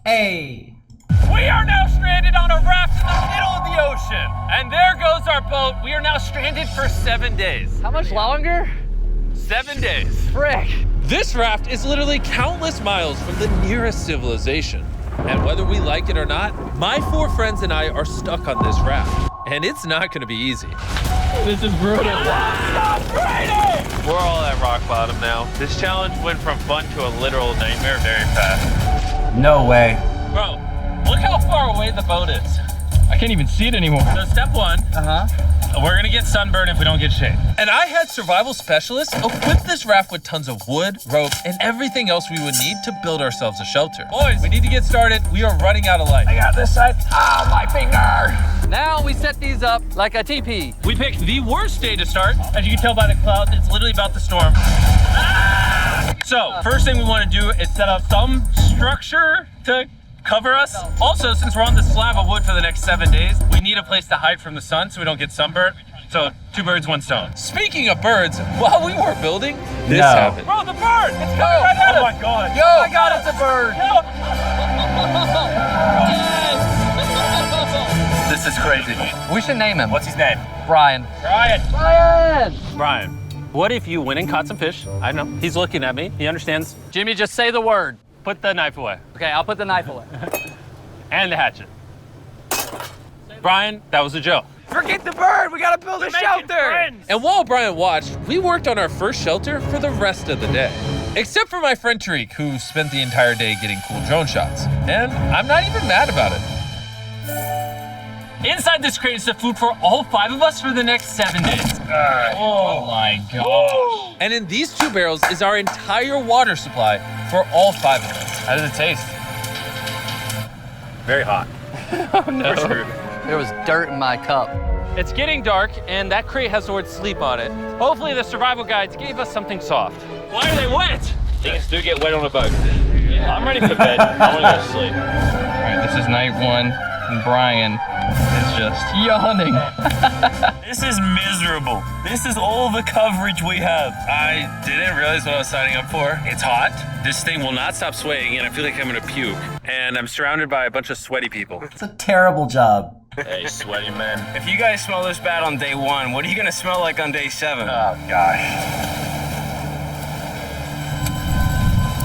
Hey. We are now stranded on a raft in the middle of the ocean. And there goes our boat. We are now stranded for 7 days. How much longer? 7 days. Frick. This raft is literally countless miles from the nearest civilization. And whether we like it or not, my 4 friends and I are stuck on this raft. And it's not gonna be easy. This is brutal. Stop raining! We're all at rock bottom now. This challenge went from fun to a literal nightmare very fast. No way. Bro, look how far away the boat is. I can't even see it anymore. So step 1, we're gonna get sunburned if we don't get shade. And I had survival specialists equip this raft with tons of wood, rope, and everything else we would need to build ourselves a shelter. Boys, we need to get started. We are running out of light. I got this side. Ah, my finger! Now we set these up like a teepee. We picked the worst day to start. As you can tell by the clouds, it's literally about the storm. Ah! So, first thing we want to do is set up some structure to cover us. Also, since we're on this slab of wood for the next 7 days, we need a place to hide from the sun so we don't get sunburnt. So 2 birds, 1 stone. Speaking of birds, while we were building, this happened. Bro, the bird! It's coming right at us! Oh my god. Yo, oh my god, it's a bird! This is crazy. We should name him. What's his name? Brian. Brian! Brian, what if you went and caught some fish? I know, he's looking at me, he understands. Jimmy, just say the word. Put the knife away. Okay, I'll put the knife away. And the hatchet. Brian, that was a joke. Forget the bird, we gotta build a shelter. And while Brian watched, we worked on our first shelter for the rest of the day. Except for my friend Tariq, who spent the entire day getting cool drone shots. And I'm not even mad about it. Inside this crate is the food for all 5 of us for the next 7 days. Oh my gosh. And in these 2 barrels is our entire water supply for all 5 of us. How does it taste? Very hot. Oh no. We're screwed. There was dirt in my cup. It's getting dark, and that crate has the word sleep on it. Hopefully the survival guides gave us something soft. Why are they wet? Things do get wet on a boat. Yeah. I'm ready for bed. I want to go to sleep. All right, this is night 1, and Brian is just yawning. This is miserable. This is all the coverage we have. I didn't realize what I was signing up for. It's hot. This thing will not stop swaying, and I feel like I'm gonna puke. And I'm surrounded by a bunch of sweaty people. It's a terrible job. Hey, sweaty man. If you guys smell this bad on day 1, what are you gonna smell like on day 7? Oh, gosh.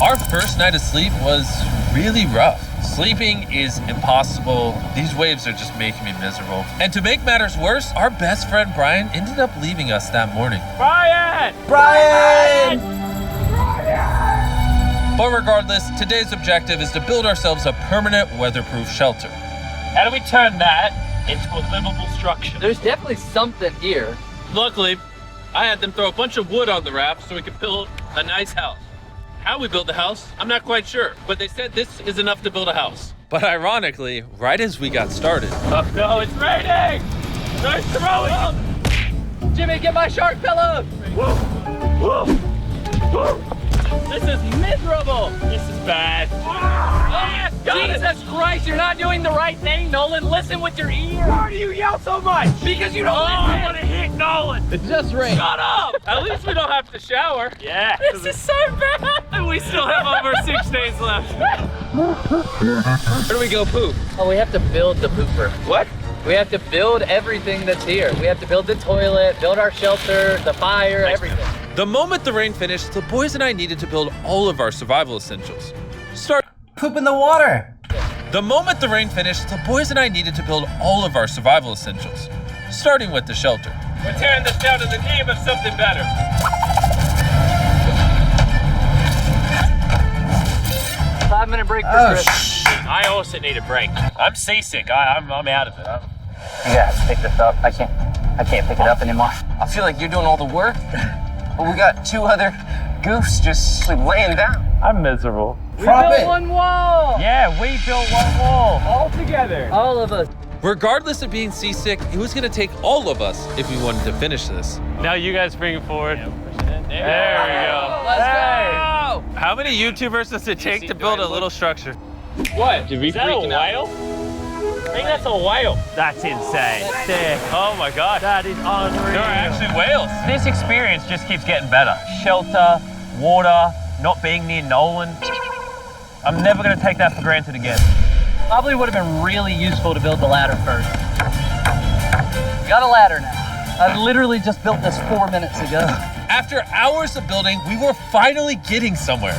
Our first night of sleep was really rough. Sleeping is impossible. These waves are just making me miserable. And to make matters worse, our best friend Brian ended up leaving us that morning. Brian! Brian! But regardless, today's objective is to build ourselves a permanent weatherproof shelter. How do we turn that into a livable structure? There's definitely something here. Luckily, I had them throw a bunch of wood on the raft so we could build a nice house. How we built the house, I'm not quite sure, but they said this is enough to build a house. But ironically, right as we got started, Oh no, it's raining! Nice throwing! Jimmy, get my shark pillow! This is miserable! This is bad. Jesus Christ, you're not doing the right thing, Nolan. Listen with your ear. Why do you yell so much? Because you don't I want to hit Nolan! It just rained. Shut up! At least we don't have to shower. Yeah. This is so bad! And we still have over 6 days left. where do we go poop? Oh, we have to build the pooper. What? We have to build everything that's here. We have to build the toilet, build our shelter, the fire, everything. The moment the rain finished, the boys and I needed to build all of our survival essentials. Poop in the water. The moment the rain finished, the boys and I needed to build all of our survival essentials, starting with the shelter. We're tearing this down in the name of something better. 5-minute break for Chris. I also need a break. I'm seasick. I'm out of it. You guys pick this up. I can't pick it up anymore. I feel like you're doing all the work, but we got 2 other goofs just laying down. I'm miserable. We built one wall. Yeah, we built one wall. All together. All of us. Regardless of being seasick, it was gonna take all of us if we wanted to finish this. Now you guys bring it forward. There we go. Let's go. How many YouTubers does it take to build a little structure? What? Did we Is that a whale? I think that's a whale. That's insane. Sick. Oh my gosh. That is unreal. There are actually whales. This experience just keeps getting better. Shelter, water, not being near Nolan. I'm never gonna take that for granted again. Probably would have been really useful to build the ladder first. Got a ladder now. I literally just built this 4 minutes ago. After hours of building, we were finally getting somewhere.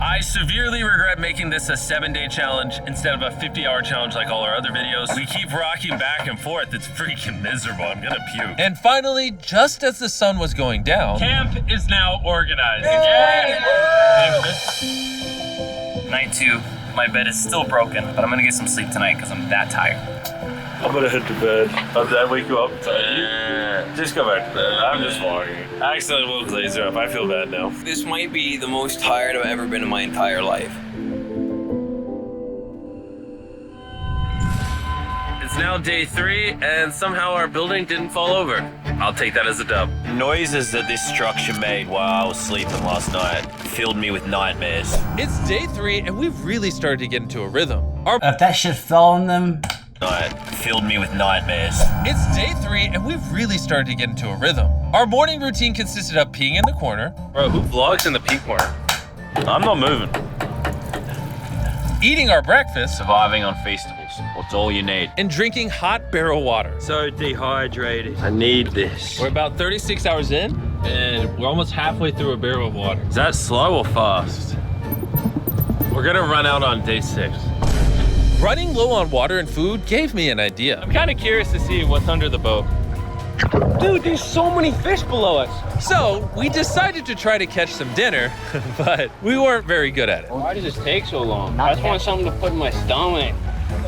I severely regret making this a 7-day challenge instead of a 50-hour challenge like all our other videos. We keep rocking back and forth. It's freaking miserable. I'm gonna puke. And finally, just as the sun was going down, Camp is now organized. Yay! Night 2. My bed is still broken, but I'm gonna get some sleep tonight because I'm that tired. I'm gonna head to bed. Did I wake you up? Just go back to bed. I'm just walking. I accidentally woke Laser up. I feel bad now. This might be the most tired I've ever been in my entire life. It's now day 3, and somehow our building didn't fall over. I'll take that as a dub. Noises that this structure made while I was sleeping last night filled me with nightmares. it's day 3 and we've really started to get into a rhythm. If that shit fell on them, Filled me with nightmares. It's day 3 and we've really started to get into a rhythm. Our morning routine consisted of peeing in the corner, Bro, who vlogs in the pee corner? I'm not moving. eating our breakfast, Surviving on Feastables. What's all you need? and drinking hot barrel water. So dehydrated. I need this. We're about 36 hours in, and we're almost halfway through a barrel of water. Is that slow or fast? We're gonna run out on day 6. Running low on water and food gave me an idea. I'm kind of curious to see what's under the boat. Dude, there's so many fish below us. So we decided to try to catch some dinner, but we weren't very good at it. Why does this take so long? I just want something to put in my stomach.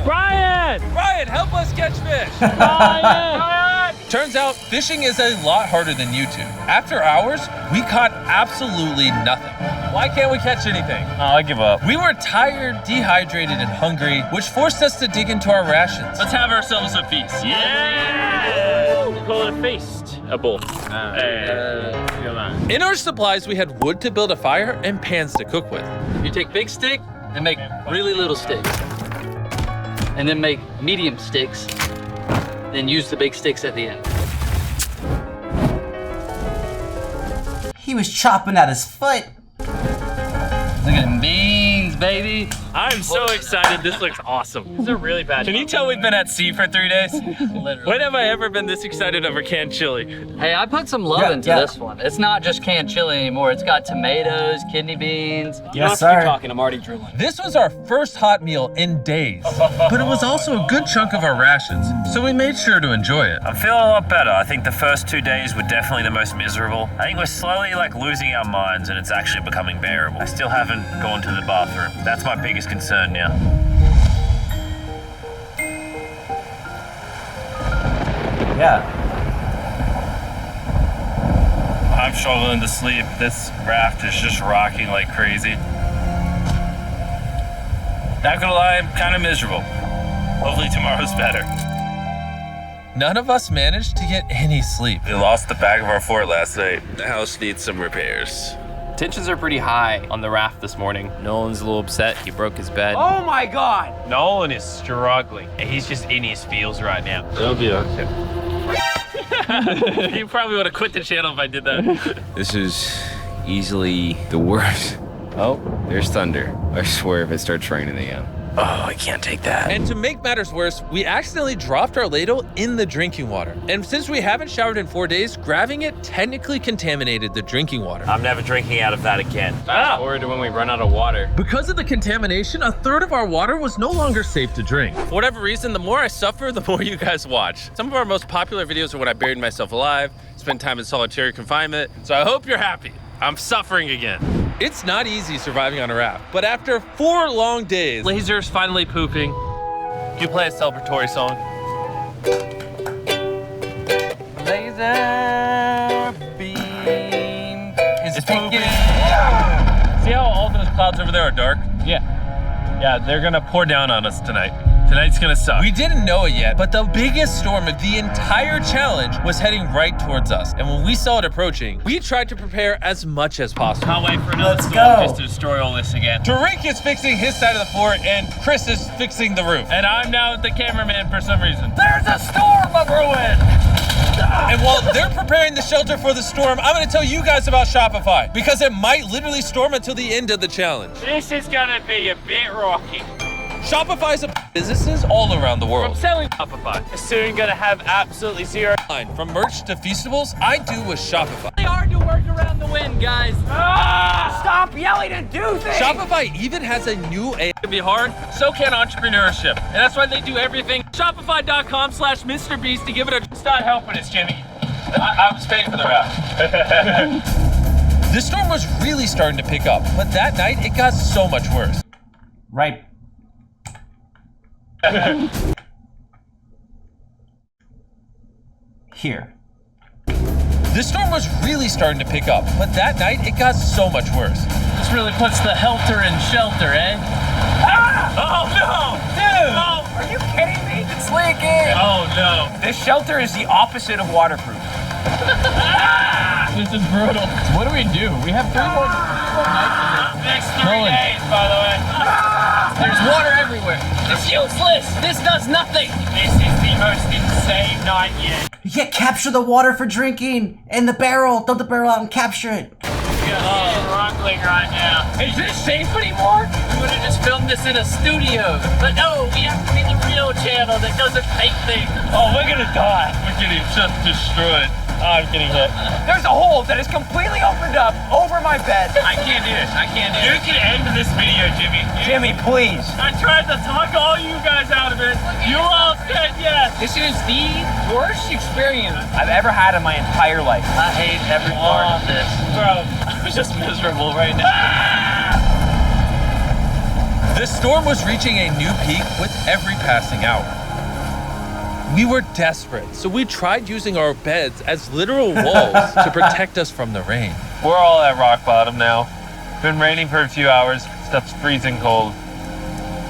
Brian! Ryan, help us catch fish! Brian! Turns out fishing is a lot harder than you two. After hours, we caught absolutely nothing. Why can't we catch anything? Oh, I give up. We were tired, dehydrated, and hungry, which forced us to dig into our rations. Let's have ourselves a feast. Yeah! We call it a feast. A bowl. Come on. In our supplies, we had wood to build a fire and pans to cook with. You take big stick and make really little sticks. And then make medium sticks. Then use the big sticks at the end. he was chopping at his foot. Look at them beans, baby. I'm so excited. This looks awesome. This is a really bad. Can you tell we've been at sea for 3 days? Literally. When have I ever been this excited over canned chili? Hey, I put some love into this one. It's not just canned chili anymore. It's got tomatoes, kidney beans. Yes, sir. talking. I'm already drooling. This was our first hot meal in days, but it was also a good chunk of our rations, so we made sure to enjoy it. I'm feeling a lot better. I think the first 2 days were definitely the most miserable. I think we're slowly losing our minds and it's actually becoming bearable. I still haven't gone to the bathroom. That's my biggest concern now. Yeah. I'm struggling to sleep. This raft is just rocking like crazy. Not gonna lie, I'm kind of miserable. Hopefully tomorrow's better. None of us managed to get any sleep. We lost the back of our fort last night. The house needs some repairs. Tensions are pretty high on the raft this morning. Nolan's a little upset. He broke his bed. Oh my God! Nolan is struggling, and he's just in his feels right now. It'll be okay. You probably would have quit the channel if I did that. This is easily the worst. Oh, there's thunder. I swear if it starts raining again. Oh, I can't take that. And to make matters worse, we accidentally dropped our ladle in the drinking water. And since we haven't showered in 4 days, grabbing it technically contaminated the drinking water. I'm never drinking out of that again. Fast forward to when we run out of water. Because of the contamination, a third of our water was no longer safe to drink. For whatever reason, the more I suffer, the more you guys watch. Some of our most popular videos are when I buried myself alive, spent time in solitary confinement, so I hope you're happy. I'm suffering again. It's not easy surviving on a raft, but after 4 long days, Laser's finally pooping. you play a celebratory song. Laser beam is pooping. See how all those clouds over there are dark? Yeah, they're gonna pour down on us tonight. Tonight's gonna suck. We didn't know it yet, but the biggest storm of the entire challenge was heading right towards us. And when we saw it approaching, we tried to prepare as much as possible. Can't wait for another Let's storm go. just to destroy all this again. Tariq is fixing his side of the fort, and Chris is fixing the roof. And I'm now the cameraman for some reason. There's a storm of ruin. And while they're preparing the shelter for the storm, I'm gonna tell you guys about Shopify because it might literally storm until the end of the challenge. This is gonna be a bit rocky. Shopify's a businesses all around the I'm world. selling Shopify. Soon gonna have absolutely zero. From merch to feastables, I do with Shopify. It's hard to work around the wind, guys. Stop yelling and do things! Shopify even has a new AI. It can be hard, so can entrepreneurship. And that's why they do everything. Shopify.com/MrBeast to give it a start helping us, Jimmy. I was paying for the rap. The storm was really starting to pick up, but that night it got so much worse. Right. Here. The storm was really starting to pick up, but that night it got so much worse. This really puts the helter in shelter, eh? Ah! Oh no! Dude! Oh, Are you kidding me? It's leaking! oh no. This shelter is the opposite of waterproof. This is brutal. What do? We have 3 more nights. Next 3 days, by the way. There's water everywhere. It's useless. This does nothing. This is the most insane night yet. Yeah, capture the water for drinking in the barrel. Dump the barrel out and capture it. Struggling right now. Is this safe anymore? We would have just filmed this in a studio. But no, we have to be the real channel that doesn't fake things. Oh, we're gonna die. We're getting just destroyed. Oh, I'm getting hit. There's a hole that is completely opened up over my bed. I can't do this. I can't do this. You can end this video, Jimmy. Jimmy, please. I tried to talk all you guys out of it. You all said yes. This is the worst experience I've ever had in my entire life. I hate every part of this. Bro, I'm just miserable right now. The storm was reaching a new peak with every passing hour. We were desperate, so we tried using our beds as literal walls to protect us from the rain. We're all at rock bottom now. Been raining for a few hours. Stuff's freezing cold.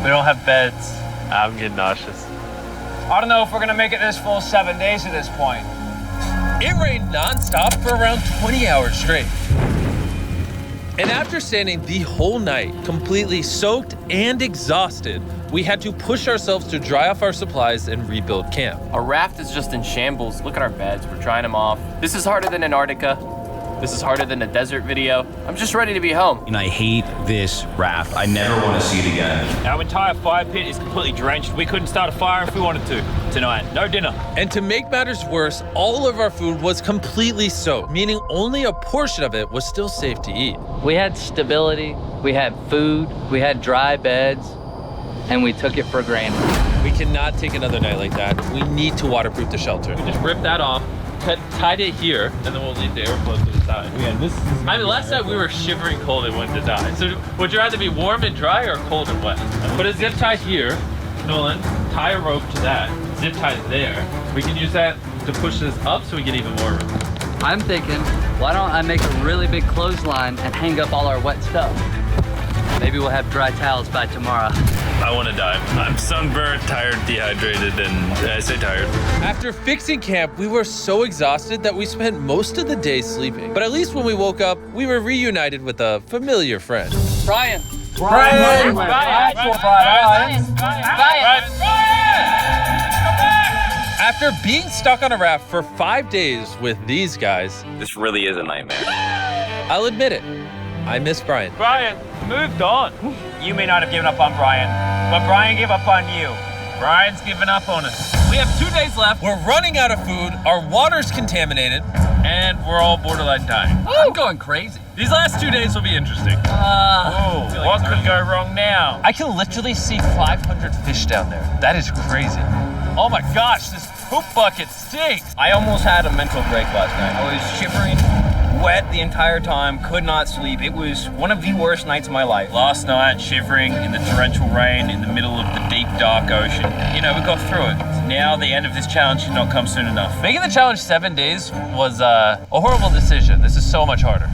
We don't have beds. I'm getting nauseous. I don't know if we're gonna make it this full 7 days at this point. It rained nonstop for around 20 hours straight. And after standing the whole night, completely soaked and exhausted, we had to push ourselves to dry off our supplies and rebuild camp. Our raft is just in shambles. Look at our beds, we're drying them off. This is harder than Antarctica. This is harder than a desert video. I'm just ready to be home. And I hate this raft. I never want to see it again. Our entire fire pit is completely drenched. We couldn't start a fire if we wanted to tonight. No dinner. And to make matters worse, all of our food was completely soaked, meaning only a portion of it was still safe to eat. We had stability, we had food, we had dry beds, and we took it for granted. We cannot take another night like that. We need to waterproof the shelter. Just rip that off, tied it here, and then we'll leave the airflow to the side. Yeah, this is. I mean, last night we were shivering cold and wanted to die. So would you rather be warm and dry or cold and wet? Put a zip tie here, Nolan. Tie a rope to that. Zip tie it there. We can use that to push this up so we get even more room. I'm thinking, why don't I make a really big clothesline and hang up all our wet stuff? Maybe we'll have dry towels by tomorrow. I want to die. I'm sunburnt, tired, dehydrated, and I say tired. After fixing camp, we were so exhausted that we spent most of the day sleeping. But at least when we woke up, we were reunited with a familiar friend. Brian. Brian! After being stuck on a raft for 5 days with these guys, This really is a nightmare. I'll admit it, I miss Brian. Brian, moved on. You may not have given up on Brian, but Brian gave up on you. Brian's giving up on us. We have 2 days left, We're running out of food, our water's contaminated. and we're all borderline dying. I'm going crazy. These last 2 days will be interesting. Whoa, what could go wrong now? I can literally see 500 fish down there. That is crazy. Oh my gosh, this poop bucket stinks. I almost had a mental break last night. I was shivering, wet the entire time, could not sleep. It was one of the worst nights of my life. Last night, shivering in the torrential rain in the middle of the deep, dark ocean. You know, we got through it. Now the end of this challenge should not come soon enough. Making the challenge 7 days was a horrible decision. This is so much harder.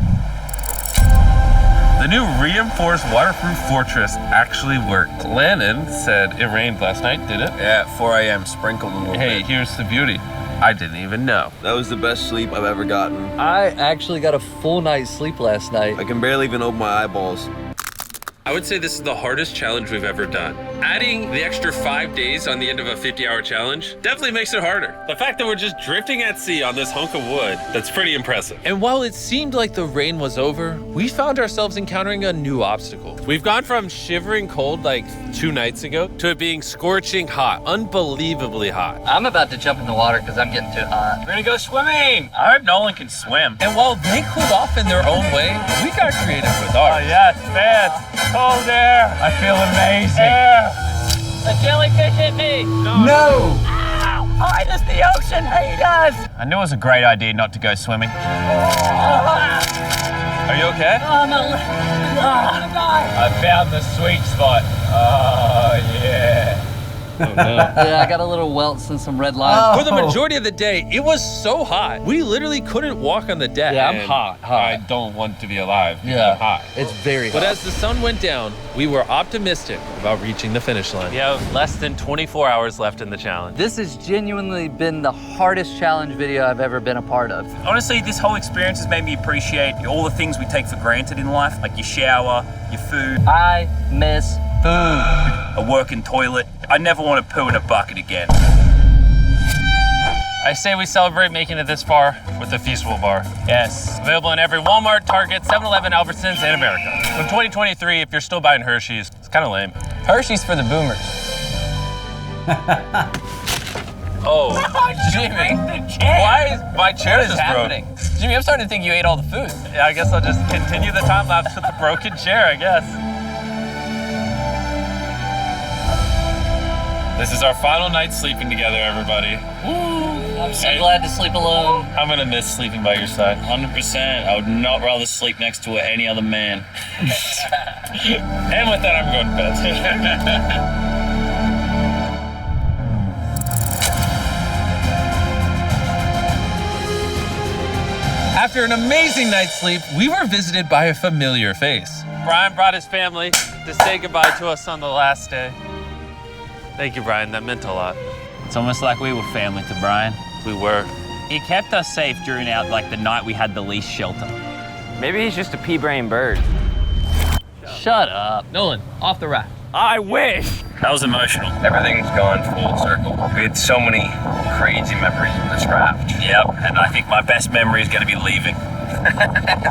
The new reinforced waterproof fortress actually worked. Landon said it rained last night, did it? Yeah, at 4 a.m. sprinkled a little Hey, bit. here's the beauty. I didn't even know. That was the best sleep I've ever gotten. I actually got a full night's sleep last night. I can barely even open my eyeballs. I would say this is the hardest challenge we've ever done. adding the extra 5 days on the end of a 50-hour challenge definitely makes it harder. The fact that we're just drifting at sea on this hunk of wood, that's pretty impressive. And while it seemed like the rain was over, we found ourselves encountering a new obstacle. We've gone from shivering cold like 2 nights ago to it being scorching hot, unbelievably hot. I'm about to jump in the water because I'm getting too hot. We're gonna go swimming. I hope Nolan can swim. And while they cooled off in their own way, we got creative with ours. Yes, man. Cold air. I feel amazing. A jellyfish hit me. No! Oh, it's the ocean haters. I knew it was a great idea not to go swimming. Are you okay? I found the sweet spot. Oh, yeah. Oh no. Yeah, I got a little welts and some red lines. For the majority of the day, it was so hot. We literally couldn't walk on the deck. Yeah, I'm And hot. I don't want to be alive because I'm hot. It's very hot. But as the sun went down, we were optimistic about reaching the finish line. We have less than 24 hours left in the challenge. This has genuinely been the hardest challenge video I've ever been a part of. Honestly, this whole experience has made me appreciate all the things we take for granted in life, like your shower, your food, I miss food. a working toilet. I never want to poo in a bucket again. I say we celebrate making it this far with the Feastable Bar. Yes, available in every Walmart, Target, 7-Eleven, Albertsons, in America. In 2023, if you're still buying Hershey's, it's kind of lame. Hershey's for the boomers. Oh, Jimmy, why is my chair what is just broke? happening? Jimmy, I'm starting to think you ate all the food. Yeah, I guess I'll just continue the time lapse with the broken chair, I guess. This is our final night sleeping together, everybody. I'm so glad to sleep alone. I'm gonna miss sleeping by your side. 100%. I would not rather sleep next to any other man. And with that, I'm going to bed. After an amazing night's sleep, we were visited by a familiar face. Brian brought his family to say goodbye to us on the last day. Thank you, Brian. That meant a lot. It's almost like we were family to Brian. We were. He kept us safe during the night we had the least shelter. Maybe he's just a pea-brain bird. Shut up. Nolan, off the raft. I wish. That was emotional. Everything's gone full circle. We had so many crazy memories on this raft. Yep, and I think my best memory is going to be leaving.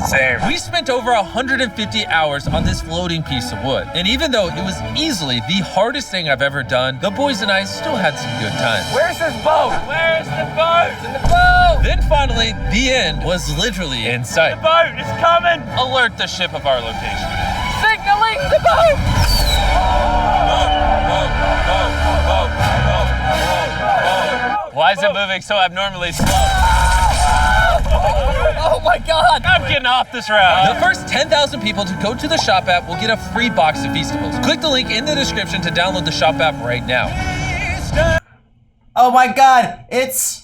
Same. We spent over 150 hours on this floating piece of wood. And even though it was easily the hardest thing I've ever done, the boys and I still had some good times. Where's this boat? Where's the boat? In the boat! Then finally, the end was literally in sight. Boat is coming! Alert the ship of our location. Signaling the boat! Why is it moving so abnormally slow? Oh my God! I'm getting off this route. The first 10,000 people to go to the shop app will get a free box of Feastables. Click the link in the description to download the shop app right now. Oh my god, it's